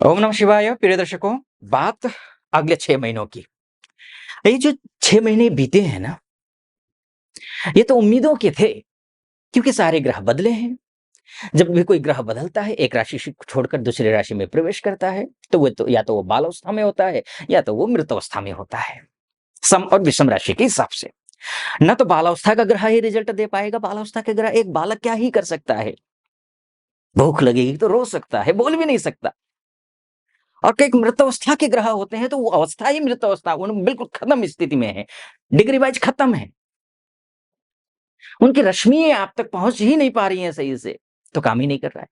ओम नमः शिवाय। प्रिय दर्शकों, बात अगले 6 महीनों की। ये जो 6 महीने बीते हैं ना, ये तो उम्मीदों के थे, क्योंकि सारे ग्रह बदले हैं। जब भी कोई ग्रह बदलता है, एक राशि से छोड़कर दूसरी राशि में प्रवेश करता है, तो वो तो या तो वो बालावस्था में होता है, या तो वो मृतावस्था में होता है। सम और विषम राशि के हिसाब से। ना तो बालावस्था का ग्रह ही रिजल्ट दे पाएगा। बालावस्था का ग्रह एक बालक क्या ही कर सकता है? भूख लगेगी तो रो सकता है, बोल भी नहीं सकता। और कई मृतावस्था के ग्रह होते हैं, तो वो अवस्था ही मृतावस्था, उन बिल्कुल खत्म स्थिति में है, डिग्री वाइज खत्म है। उनकी रश्मियाँ आप तक पहुँच ही नहीं पा रही हैं सही से, तो काम ही नहीं कर रहा है।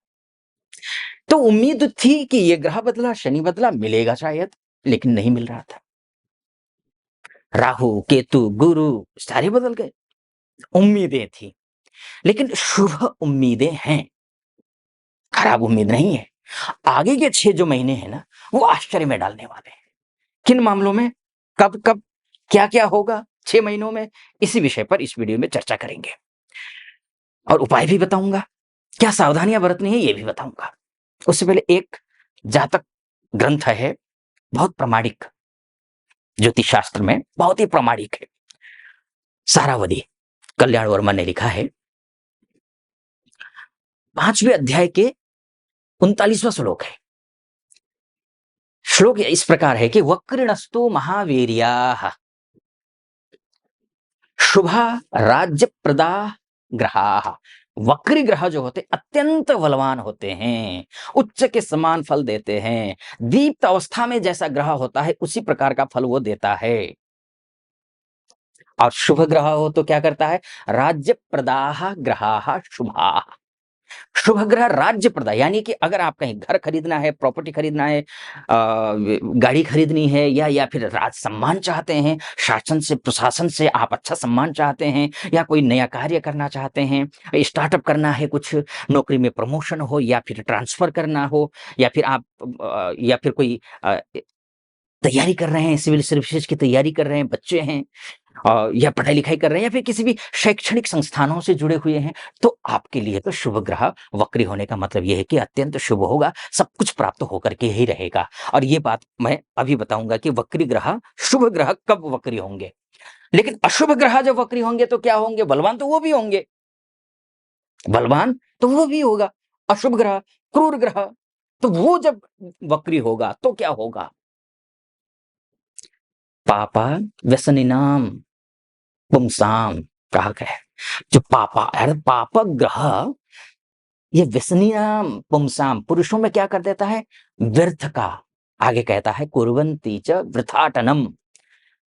तो उम्मीद थी कि ये ग्रह बदला, शनि बदला, मिलेगा शायद, लेकिन नहीं मिल रहा था। राहु, केतु, गुरु सारे बदल गए। उम्मीदें थी, लेकिन शुभ उम्मीदें हैं, खराब उम्मीद नहीं है। आगे के 6 जो महीने हैं ना, वो आश्चर्य में डालने वाले हैं। किन मामलों में, कब-कब, क्या-क्या होगा 6 महीनों में, इसी विषय पर इस वीडियो में चर्चा करेंगे। और उपाय भी बताऊँगा, क्या सावधानियाँ बरतनी है ये भी बताऊँगा। उससे पहले एक जातक ग्रंथ है, बहुत प्रामाणिक, ज्योतिष शास्त्र में बहुत ही प्रामाणिक है। सारावली कल्याण वर्मा ने लिखा है, 5वें अध्याय के 39वां श्लोक है। श्लोक इस प्रकार है कि वक्रिणस्तु महावीर्याः शुभा राज्यप्रदा ग्रहाः। वक्री ग्रह जो होते अत्यंत बलवान होते हैं, उच्च के समान फल देते हैं। दीप्त अवस्था में जैसा ग्रह होता है, उसी प्रकार का फल वो देता है। और शुभ ग्रह हो तो क्या करता है? राज्य प्रदाह ग्रहाः शुभाः। शुभ ग्रह राज्य प्रदा, यानी कि अगर आप कहीं घर खरीदना है, प्रॉपर्टी खरीदना है, गाड़ी खरीदनी है, या फिर राज सम्मान चाहते हैं, शासन से, प्रशासन से आप अच्छा सम्मान चाहते हैं, या कोई नया कार्य करना चाहते हैं, स्टार्टअप करना है, कुछ नौकरी में प्रमोशन हो, या फिर ट्रांसफर करना हो, या फिर आप या फिर कोई तैयारी कर रहे हैं, सिविल सर्विसेज की तैयारी कर रहे हैं, बच्चे हैं, या पढ़ाई-लिखाई कर रहे हैं, या फिर किसी भी शैक्षणिक संस्थानों से जुड़े हुए हैं, तो आपके लिए तो शुभ ग्रह वक्री होने का मतलब ये है कि अत्यंत शुभ होगा, सब कुछ प्राप्त होकर के ही रहेगा। और ये बात मैं अभी बताऊँगा कि वक्री ग्रह, शुभ ग्रह कब वक्री होंगे। लेकिन अशुभ ग्रह जब वक्री होंगे तो क्या होंगे? बलवान तो वो भी होंगे, बलवान तो वो भी होगा। अशुभ ग्रह, क्रूर ग्रह, तो वो जब वक्री होगा तो क्या होगा? पापा व्यसनिनाम पुंसाम कहा गया है। जो पापा अरे पापक ग्रह, ये व्यसनिनाम पुंसाम, पुरुषों में क्या कर देता है? व्यर्थ का, आगे कहता है कुर्वन्ति च वृथाटनम,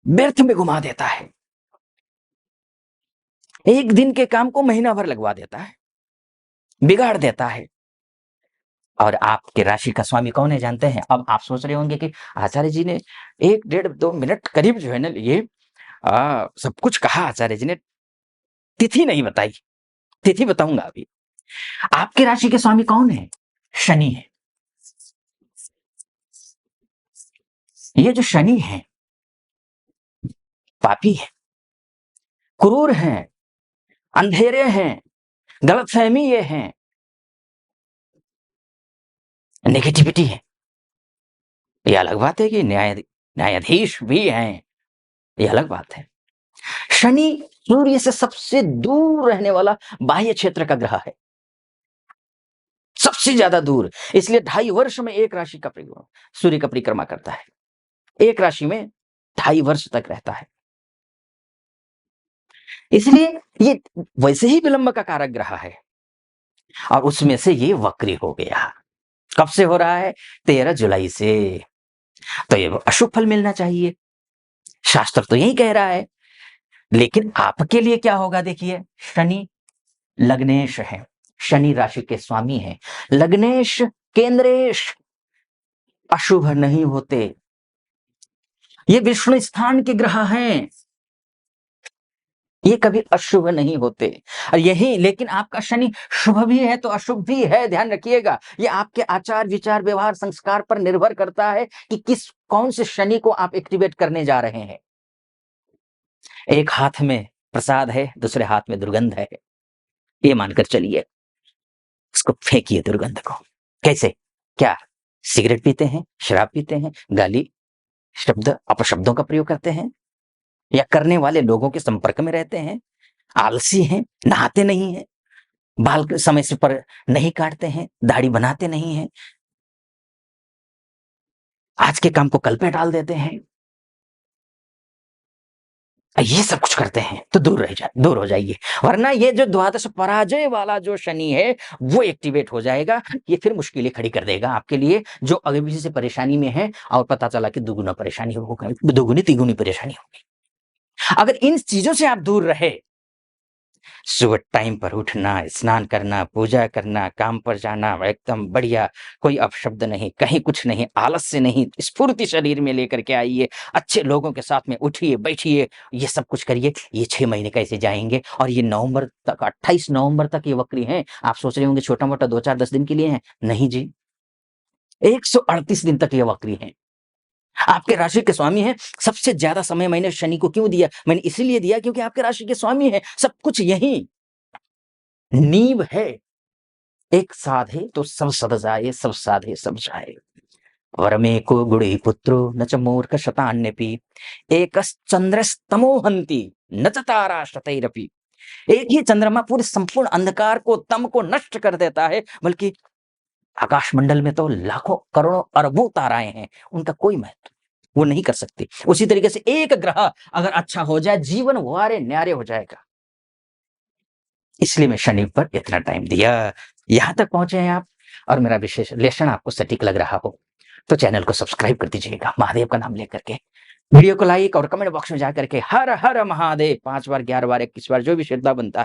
व्यर्थ में घुमा देता है। एक दिन के काम को महीना भर लगवा देता है, बिगाड़ देता है। और आपके राशि का स्वामी कौन है जानते हैं? अब आप सोच रहे होंगे कि आचार्य जी ने 1 डेढ़ 2 मिनट करीब जो है ना, ये सब कुछ कहा आचार्य जी ने, तिथि नहीं बताई। तिथि बताऊंगा अभी। आपके राशि के स्वामी कौन है? शनि है। ये जो शनि है, पापी है, क्रूर हैं, अंधेरे हैं, गलतफहमी ये है, नेगेटिविटी है। ये अलग बात है कि न्यायाधीश भी हैं, ये अलग बात है। शनि सूर्य से सबसे दूर रहने वाला बाह्य क्षेत्र का ग्रह है, सबसे ज्यादा दूर। इसलिए 2.5 वर्ष में एक राशि का सूर्य का परिक्रमा करता है, एक राशि में 2.5 वर्ष तक रहता है। इसलिए ये वैसे ही विलंब का कारक ग्रह है, और उसमें से ये वक्री हो गया। कब से हो रहा है? 13 जुलाई से। तो ये अशुभ फल मिलना चाहिए, शास्त्र तो यही कह रहा है। लेकिन आपके लिए क्या होगा देखिए, शनि लग्नेश है, शनि राशि के स्वामी है। लग्नेश, केंद्रेश अशुभ नहीं होते, ये विष्णु स्थान के ग्रह हैं, ये कभी अशुभ नहीं होते। और यही, लेकिन आपका शनि शुभ भी है तो अशुभ भी है, ध्यान रखिएगा। ये आपके आचार विचार व्यवहार संस्कार पर निर्भर करता है कि कौन से शनि को आप एक्टिवेट करने जा रहे हैं। एक हाथ में प्रसाद है, दूसरे हाथ में दुर्गंध है, ये मानकर चलिए। उसको फेंकिए दुर्गंध को। कैसे? क्या? सिगरेट पीते हैं, शराब पीते हैं, गाली, शब्द, अपशब्दों का प्रयोग करते हैं या करने वाले लोगों के संपर्क में रहते हैं, आलसी हैं, नहाते नहीं हैं, बाल समय से पर नहीं काटते हैं, दाढ़ी बनाते नहीं हैं, आज के काम को कल पे टाल देते हैं, ये सब कुछ करते हैं, तो दूर हो जाइए। वरना ये जो द्वादश पराजय वाला जो शनि है, वो एक्टिवेट हो जाएगा। ये फिर मुश्किलें खड़ी कर देगा आपके लिए, जो अभी से परेशानी में है और पता चला कि दुगुना परेशानी होगा, दुगुनी तिगुनी परेशानी होगी। अगर इन चीजों से आप दूर रहे, सुबह टाइम पर उठना, स्नान करना, पूजा करना, काम पर जाना, एकदम बढ़िया, कोई अपशब्द नहीं, कहीं कुछ नहीं, आलस से नहीं, स्फूर्ति शरीर में लेकर के आइए, अच्छे लोगों के साथ में उठिए, बैठिए, ये सब कुछ करिए। ये 6 महीने कैसे जाएँगे और ये नवंबर तक, 28 नवंबर तक ये वक्री हैं। आप सोच रहे होंगे छोटा-मोटा 2, 4, 10 दिन के लिए हैं। नहीं जी, 138 दिन तक ये वक्री हैं। आपके राशि के स्वामी हैं, सबसे ज़्यादा समय मैंने शनि को क्यों दिया? मैंने इसीलिए दिया क्योंकि आपके राशि के स्वामी हैं, सब कुछ यही नींव है। एक साधे तो सब सद जाए, सब साधे सब जाए। वरमेको गुणे पुत्रो न च मूर्ख शतान्यपि, एकश्चंद्रस्तमो हन्ति न च तारा शतैरपि। एक ही चंद्रमा पूरे संपूर्ण अंधकार को, तम को नष्ट कर देता है, बल्कि आकाश मंडल में तो लाखों करोड़ों अरबों ताराएं हैं, उनका कोई महत्व वो नहीं कर सकती। उसी तरीके से एक ग्रह अगर अच्छा हो जाए, जीवन वारे न्यारे हो जाएगा। इसलिए मैं शनि पर इतना टाइम दिया। यहाँ तक पहुंचे हैं आप और मेरा विश्लेषण आपको सटीक लग रहा हो, तो चैनल को सब्सक्राइब कर दीजिएगा महादेव का नाम लेकर के। वीडियो को लाइक और कमेंट बॉक्स में जाकर के हर हर महादेव 5 बार, 11 बार, 21 बार, जो भी श्रद्धा बनती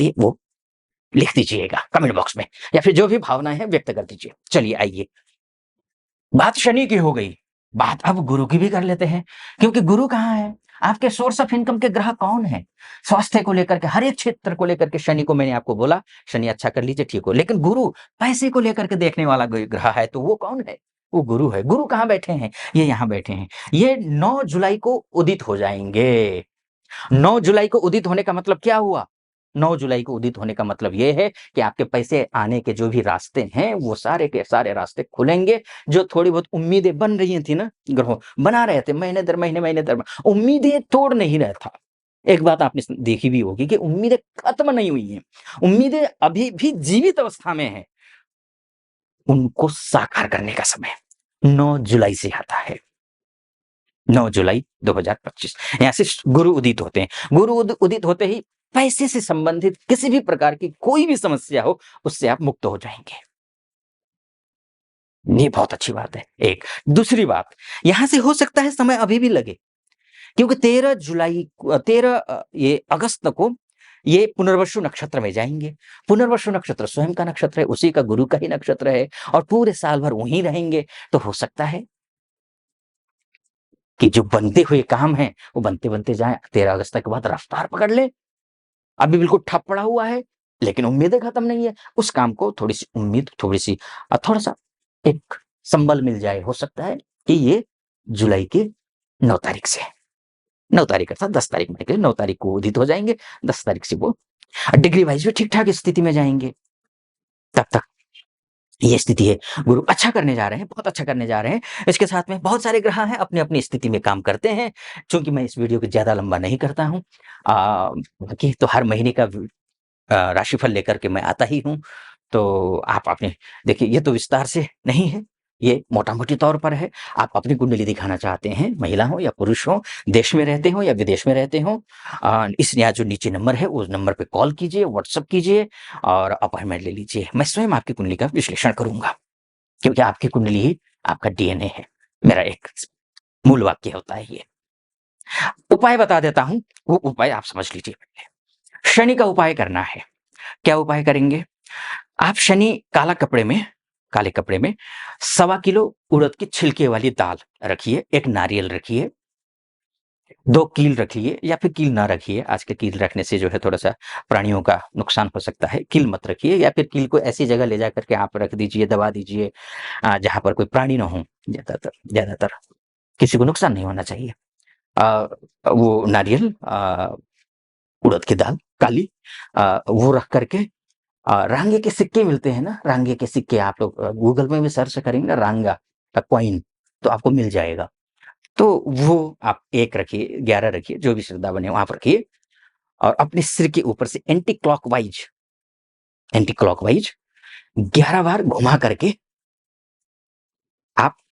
है वो लिख दीजिएगा कमेंट बॉक्स में, या फिर जो भी भावनाएं हैं व्यक्त कर दीजिए। चलिए आइए, बात शनि की हो गई, बात अब गुरु की भी कर लेते हैं, क्योंकि गुरु कहाँ है? आपके सोर्स ऑफ इनकम के ग्रह कौन है? स्वास्थ्य को लेकर के, हर एक क्षेत्र को लेकर के शनि को मैंने आपको बोला, शनि अच्छा कर लीजिए, ठीक हो। लेकिन गुरु पैसे को लेकर के देखने वाला ग्रह है, तो वो कौन है? वो गुरु है। गुरु कहाँ बैठे हैं? ये यहाँ बैठे हैं। ये 9 जुलाई को उदित हो जाएंगे। 9 जुलाई को उदित होने का मतलब क्या हुआ? 9 जुलाई को उदित होने का मतलब ये है कि आपके पैसे आने के जो भी रास्ते हैं, वो सारे के सारे रास्ते खुलेंगे। जो थोड़ी बहुत उम्मीदें बन रही थी ना, ग्रहों बना रहे थे महीने दर महीने, उम्मीदें तोड़ नहीं रहा था। एक बात आपने देखी भी होगी कि उम्मीदें खत्म नहीं हुई हैं। उम्मीदें अभी भी जीवित अवस्था में हैं। उनको साकार करने का समय 9 जुलाई से आता है। 9 जुलाई 2025 यहाँ से गुरु उदित होते हैं। गुरु उदित होते ही पैसे से संबंधित किसी भी प्रकार की कोई भी समस्या हो, उससे आप मुक्त हो जाएंगे। ये बहुत अच्छी बात है। एक दूसरी बात, यहां से हो सकता है समय अभी भी लगे, क्योंकि 13 ये अगस्त को ये पुनर्वसु नक्षत्र में जाएंगे। पुनर्वसु नक्षत्र स्वयं का नक्षत्र है, उसी का गुरु का ही नक्षत्र है, और पूरे साल भर वहीं रहेंगे। तो हो सकता है कि जो बनते हुए काम है वो बनते बनते जाए, 13 अगस्त के बाद रफ्तार पकड़ ले। अभी बिल्कुल ठप पड़ा हुआ है, लेकिन उम्मीदें खत्म नहीं है। उस काम को थोड़ी सी उम्मीद, थोड़ी सी थोड़ा सा एक संबल मिल जाए। हो सकता है कि ये जुलाई के 9 तारीख से, 9 तारीख अर्थात 10 तारीख में निकले, 9 तारीख को उदित हो जाएंगे, 10 तारीख से वो डिग्री वाइज भी ठीक ठाक स्थिति में जाएंगे। तब तक ये स्थिति है, गुरु अच्छा करने जा रहे हैं, बहुत अच्छा करने जा रहे हैं। इसके साथ में बहुत सारे ग्रह हैं, अपनी अपनी स्थिति में काम करते हैं। चूंकि मैं इस वीडियो को ज्यादा लंबा नहीं करता हूँ, बाकी तो हर महीने का राशिफल लेकर के मैं आता ही हूँ। तो आप अपने देखिए, ये तो विस्तार से नहीं है, ये मोटा-मोटी तौर पर है। आप अपनी कुंडली दिखाना चाहते हैं, महिला हो या पुरुष हो, देश में रहते हो या विदेश में रहते हो, इस यहाँ जो नीचे नंबर है, उस नंबर पे कॉल कीजिए, व्हाट्सएप कीजिए और अपॉइंटमेंट ले लीजिए। मैं स्वयं आपकी कुंडली का विश्लेषण करूँगा, क्योंकि आपकी कुंडली ही आपका डीएनए है। मेरा एक मूल वाक्य होता है ये। उपाय बता देता हूँ, वो उपाय आप समझ लीजिए पहले। शनि का उपाय करना है। क्या उपाय करेंगे? आप शनि काले कपड़े में 1.25 किलो उड़द की छिलके वाली दाल रखिए, 1 नारियल रखिए, 2 कील रखिए, या फिर कील ना रखिए। आज के कील रखने से जो है थोड़ा-सा प्राणियों का नुकसान हो सकता है। कील मत रखिए, या फिर कील को ऐसी जगह ले जाकर के आप रख दीजिए, दबा दीजिए जहाँ पर कोई प्राणी ना हो। ज़्यादातर किसी को नुकसान नहीं होना चाहिए। अ, वो नारियल, उड़द की दाल काली, वो रख कर के रांगे के सिक्के मिलते हैं ना, रांगे के सिक्के आप लोग गूगल में भी सर्च करेंगे ना रांगा का कॉइन, तो आपको मिल जाएगा। तो वो आप 1 रखिए, 11 रखिए, जो भी श्रद्धा बने हो आप रखिए और अपने सिर के ऊपर से एंटी क्लॉकवाइज 11 बार घुमा करके आप